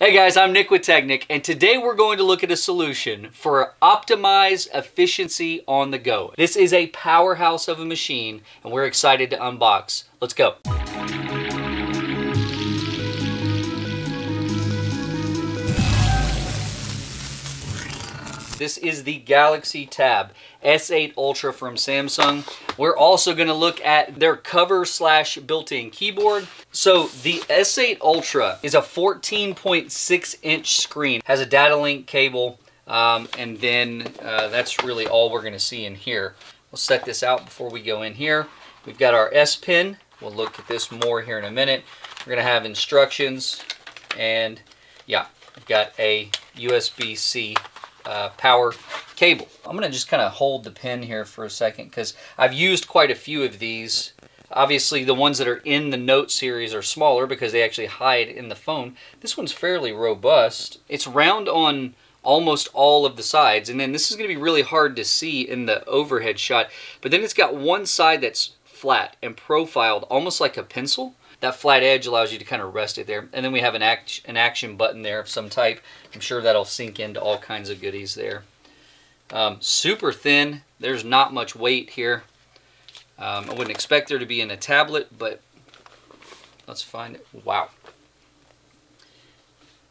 Hey guys, I'm Nick with tech-Nic, and today we're going to look at a solution for optimized efficiency on the go. This is a powerhouse of a machine, and we're excited to unbox. Let's go. This is the Galaxy Tab S8 Ultra from Samsung. We're also going to look at their cover slash built-in keyboard. So the S8 Ultra is a 14.6 inch screen, has a data link cable, and then that's really all we're going to see in here. We'll set this out before we go in here. We've got our S Pen. We'll look at this more here in a minute. We're going to have instructions, and yeah, we've got a USB-C power cable. I'm going to just kind of hold the pen here for a second because I've used quite a few of these. Obviously the ones that are in the Note series are smaller because they actually hide in the phone. This one's fairly robust. It's round on almost all of the sides, and then this is going to be really hard to see in the overhead shot, but then it's got one side that's flat and profiled almost like a pencil. That flat edge allows you to kind of rest it there. And then we have an action button there of some type. I'm sure that'll sink into all kinds of goodies there. Super thin. There's not much weight here. I wouldn't expect there to be in a tablet, but let's find it. Wow.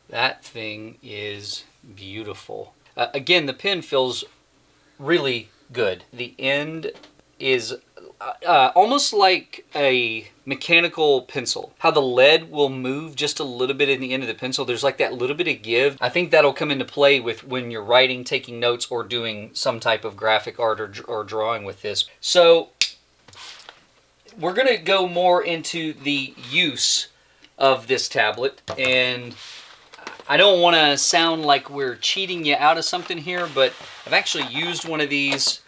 That thing is beautiful. Again, the pen feels really good. The end is almost like a mechanical pencil. How the lead will move just a little bit in the end of the pencil. There's like that little bit of give. I think that'll come into play with when you're writing, taking notes, or doing some type of graphic art or drawing with this. So we're going to go more into the use of this tablet, and I don't want to sound like we're cheating you out of something here, but I've actually used one of these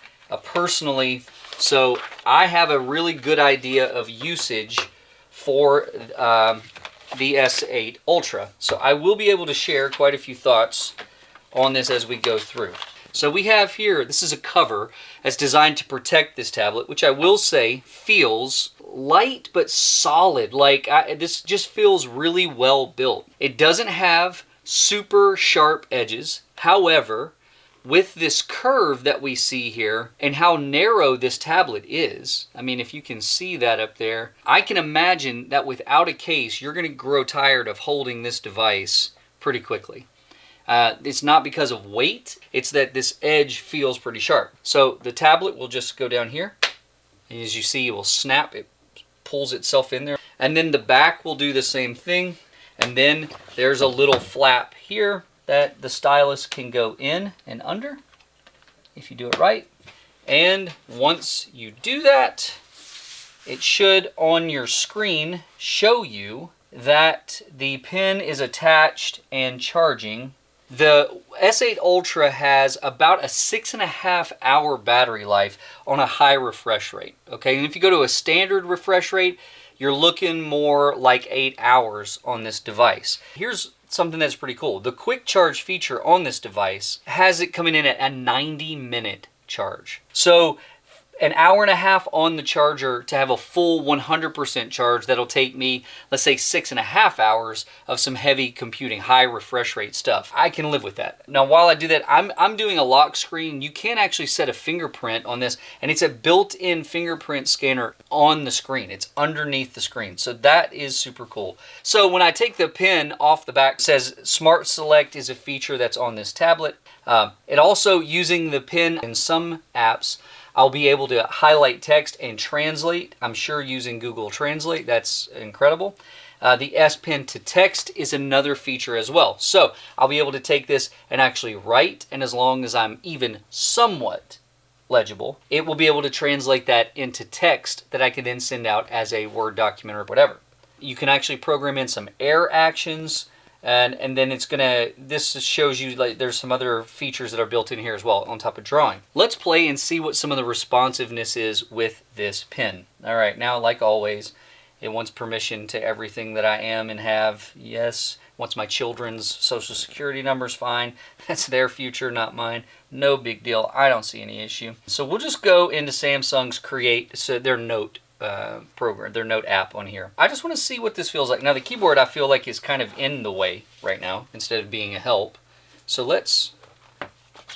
personally. So I have a really good idea of usage for the S8 Ultra. So I will be able to share quite a few thoughts on this as we go through. So we have here, this is a cover that's designed to protect this tablet, which I will say feels light but solid. Like this just feels really well built. It doesn't have super sharp edges. However, with this curve that we see here and how narrow this tablet is, I mean, if you can see that up there, I can imagine that without a case, you're going to grow tired of holding this device pretty quickly. It's not because of weight, it's that this edge feels pretty sharp. So the tablet will just go down here, and as you see, it will snap, it pulls itself in there. And then the back will do the same thing. And then there's a little flap here that the stylus can go in and under if you do it right. And once you do that, it should on your screen show you that the pen is attached and charging. The S8 Ultra has about a 6.5 hour battery life on a high refresh rate. Okay, and if you go to a standard refresh rate, you're looking more like 8 hours on this device. Here's something that's pretty cool. The quick charge feature on this device has it coming in at a 90-minute charge. So an hour and a half on the charger to have a full 100% charge. That'll take me, let's say, 6.5 hours of some heavy computing, high refresh rate stuff. I can live with that. Now, while I do that, I'm doing a lock screen. You can actually set a fingerprint on this, and it's a built-in fingerprint scanner on the screen. It's underneath the screen. So that is super cool. So when I take the pen off the back, it says Smart Select is a feature that's on this tablet. It also, using the pen in some apps, I'll be able to highlight text and translate. I'm sure using Google Translate, that's incredible. The S Pen to text is another feature as well. So I'll be able to take this and actually write, and as long as I'm even somewhat legible, it will be able to translate that into text that I can then send out as a Word document or whatever. You can actually program in some air actions, and then it's gonna, this shows you like there's some other features that are built in here as well on top of drawing. Let's play and see what some of the responsiveness is with this pen. All right, now like always, it wants permission to everything that I am and have. Yes. Wants my children's social security numbers, fine. That's their future, not mine. No big deal. I don't see any issue. So we'll just go into Samsung's Create, so their Note program, their note app on here. I just want to see what this feels like. Now the keyboard I feel like is kind of in the way right now instead of being a help. So let's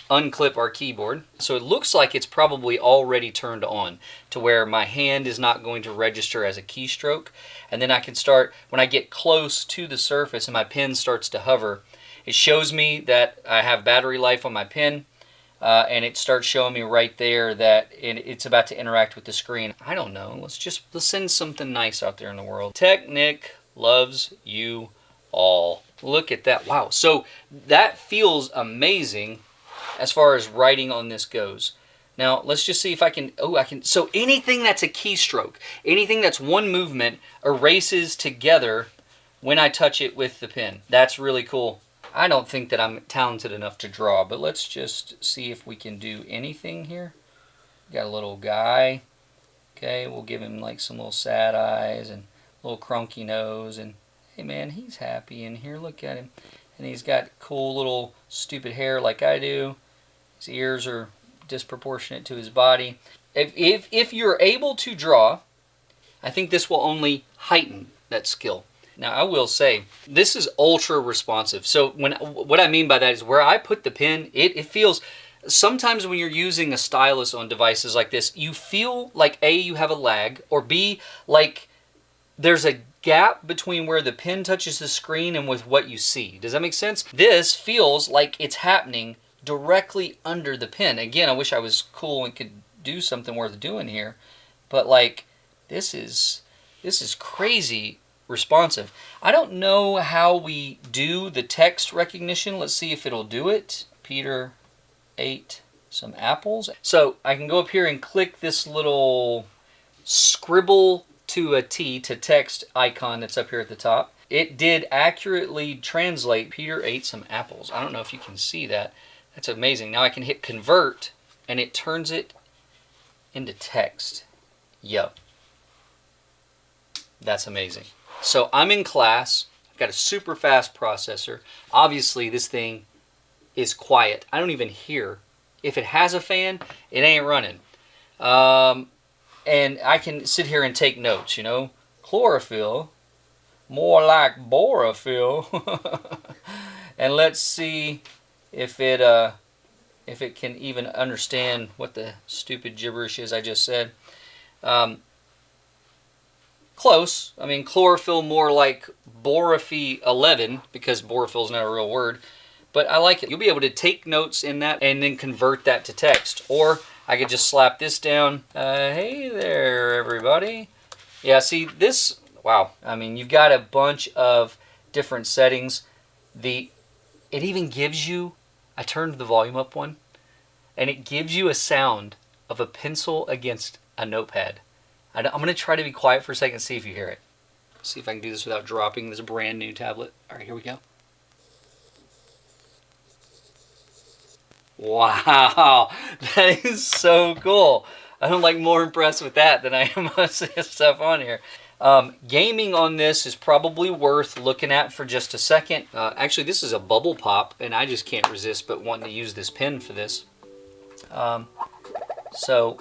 unclip our keyboard. So it looks like it's probably already turned on to where my hand is not going to register as a keystroke. And then I can start, when I get close to the surface and my pen starts to hover, it shows me that I have battery life on my pen. And it starts showing me right there that it's about to interact with the screen. I don't know. Let's send something nice out there in the world. tech-Nic loves you all. Look at that. Wow. So that feels amazing as far as writing on this goes. Now let's just see if I can. Oh, I can. So anything that's a keystroke, anything that's one movement, erases together when I touch it with the pen. That's really cool. I don't think that I'm talented enough to draw, but let's just see if we can do anything here. Got a little guy. Okay, we'll give him like some little sad eyes and a little crunky nose. And hey man, he's happy in here. Look at him. And he's got cool little stupid hair like I do. His ears are disproportionate to his body. If you're able to draw, I think this will only heighten that skill. Now, I will say, this is ultra responsive. So what I mean by that is where I put the pen, it feels, sometimes when you're using a stylus on devices like this, you feel like A, you have a lag, or B, like there's a gap between where the pen touches the screen and with what you see. Does that make sense? This feels like it's happening directly under the pen. Again, I wish I was cool and could do something worth doing here, but like, this is crazy responsive. I don't know how we do the text recognition. Let's see if it'll do it. Peter ate some apples. So I can go up here and click this little scribble to a T to text icon that's up here at the top. It did accurately translate Peter ate some apples. I don't know if you can see that. That's amazing. Now I can hit convert and it turns it into text. Yup. That's amazing. So I'm in class, I've got a super fast processor. Obviously this thing is quiet. I don't even hear. If it has a fan, it ain't running. And I can sit here and take notes, you know. Chlorophyll, more like borophyll. And let's see if it can even understand what the stupid gibberish is I just said. Close. I mean, chlorophyll more like borophy 11, because borophyll is not a real word. But I like it. You'll be able to take notes in that and then convert that to text. Or I could just slap this down. Hey there, everybody. Yeah, see, this, wow. I mean, you've got a bunch of different settings. It even gives you, I turned the volume up one, and it gives you a sound of a pencil against a notepad. I'm going to try to be quiet for a second and see if you hear it. See if I can do this without dropping this brand new tablet. All right, here we go. Wow, that is so cool. I'm like more impressed with that than I am most of the stuff on here. Gaming on this is probably worth looking at for just a second. Actually, this is a bubble pop, and I just can't resist but wanting to use this pen for this. So,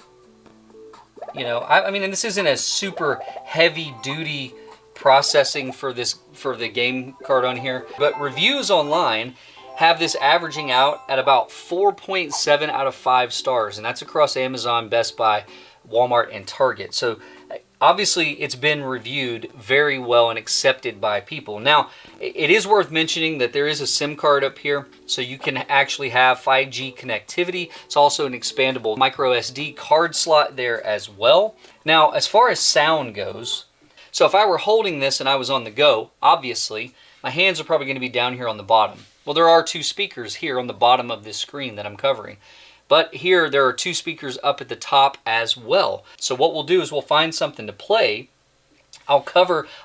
you know, I mean, and this isn't a super heavy-duty processing for the game card on here, but reviews online have this averaging out at about 4.7 out of 5 stars, and that's across Amazon, Best Buy, Walmart, and Target. So obviously it's been reviewed very well and accepted by people. Now, it is worth mentioning that there is a SIM card up here, so you can actually have 5G connectivity. It's also an expandable micro SD card slot there as well. Now, as far as sound goes, so if I were holding this and I was on the go, obviously, my hands are probably going to be down here on the bottom. Well, there are 2 speakers here on the bottom of this screen that I'm covering. But here, there are 2 speakers up at the top as well. So what we'll do is we'll find something to play. I'll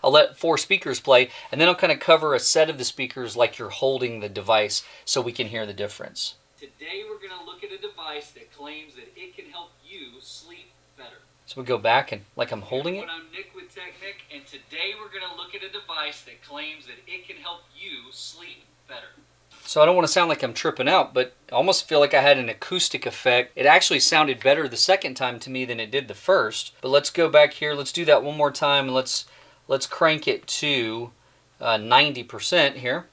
let 4 speakers play, and then I'll kind of cover a set of the speakers like you're holding the device so we can hear the difference. Today, we're going to look at a device that claims that it can help you sleep better. So we go back and like I'm holding it. I'm Nick with tech-Nic, and today we're going to look at a device that claims that it can help you sleep better. So I don't want to sound like I'm tripping out, but I almost feel like I had an acoustic effect. It actually sounded better the second time to me than it did the first. But let's go back here. Let's do that one more time, and let's crank it to 90% here.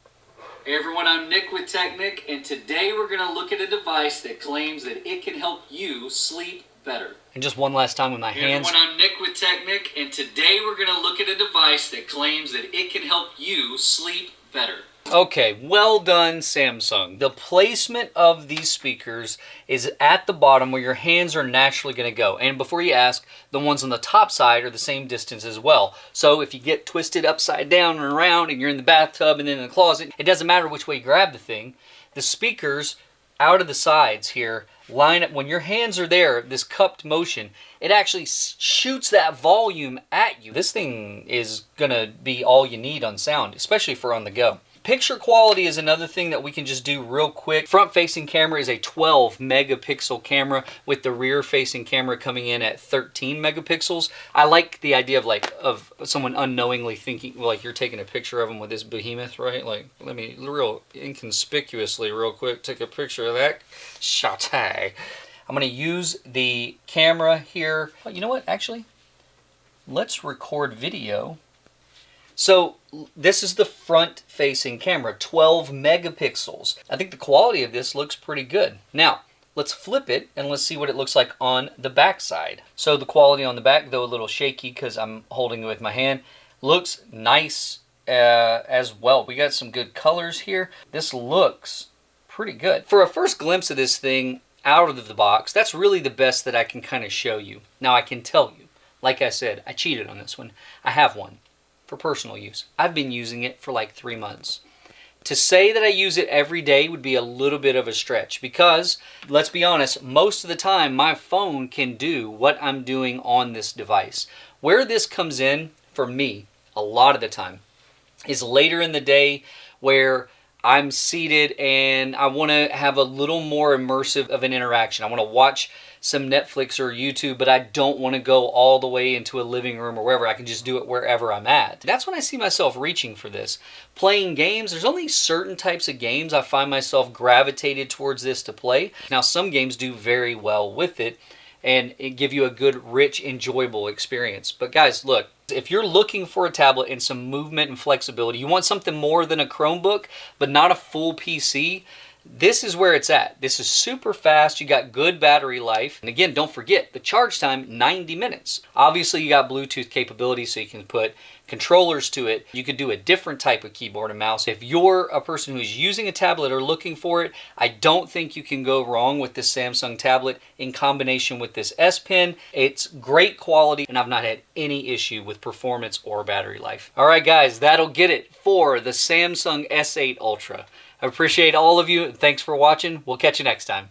Hey everyone, I'm Nick with tech-Nic, and today we're going to look at a device that claims that it can help you sleep better. And just one last time with my hands. Hey everyone, I'm Nick with tech-Nic, and today we're going to look at a device that claims that it can help you sleep better. Okay, well done, Samsung. The placement of these speakers is at the bottom where your hands are naturally going to go. And before you ask, the ones on the top side are the same distance as well. So if you get twisted upside down and around and you're in the bathtub and then in the closet, it doesn't matter which way you grab the thing. The speakers out of the sides here line up. When your hands are there, this cupped motion, it actually shoots that volume at you. This thing is going to be all you need on sound, especially for on the go. Picture quality is another thing that we can just do real quick. Front-facing camera is a 12 megapixel camera with the rear-facing camera coming in at 13 megapixels. I like the idea of someone unknowingly thinking like you're taking a picture of them with this behemoth, right? Like, let me real inconspicuously real quick take a picture of that. Shot. I'm going to use the camera here. Oh, you know what? Actually, let's record video. So this is the front-facing camera, 12 megapixels. I think the quality of this looks pretty good. Now, let's flip it and let's see what it looks like on the back side. So the quality on the back, though a little shaky because I'm holding it with my hand, looks nice as well. We got some good colors here. This looks pretty good. For a first glimpse of this thing out of the box, that's really the best that I can kind of show you. Now, I can tell you, like I said, I cheated on this one. I have one for personal use. I've been using it for like 3 months. To say that I use it every day would be a little bit of a stretch because, let's be honest, most of the time my phone can do what I'm doing on this device. Where this comes in, for me, a lot of the time, is later in the day where I'm seated and I want to have a little more immersive of an interaction. I want to watch some Netflix or YouTube, but I don't want to go all the way into a living room or wherever. I can just do it wherever I'm at. That's when I see myself reaching for this. Playing games, there's only certain types of games I find myself gravitated towards this to play. Now, some games do very well with it and it give you a good, rich, enjoyable experience. But guys, look, if you're looking for a tablet and some movement and flexibility, you want something more than a Chromebook, but not a full PC, this is where it's at. This is super fast. You got good battery life. And again, don't forget, the charge time, 90 minutes. Obviously, you got Bluetooth capability, so you can put controllers to it. You could do a different type of keyboard and mouse. If you're a person who's using a tablet or looking for it, I don't think you can go wrong with this Samsung tablet in combination with this S Pen. It's great quality, and I've not had any issue with performance or battery life. All right, guys, that'll get it for the Samsung S8 Ultra. I appreciate all of you. Thanks for watching. We'll catch you next time.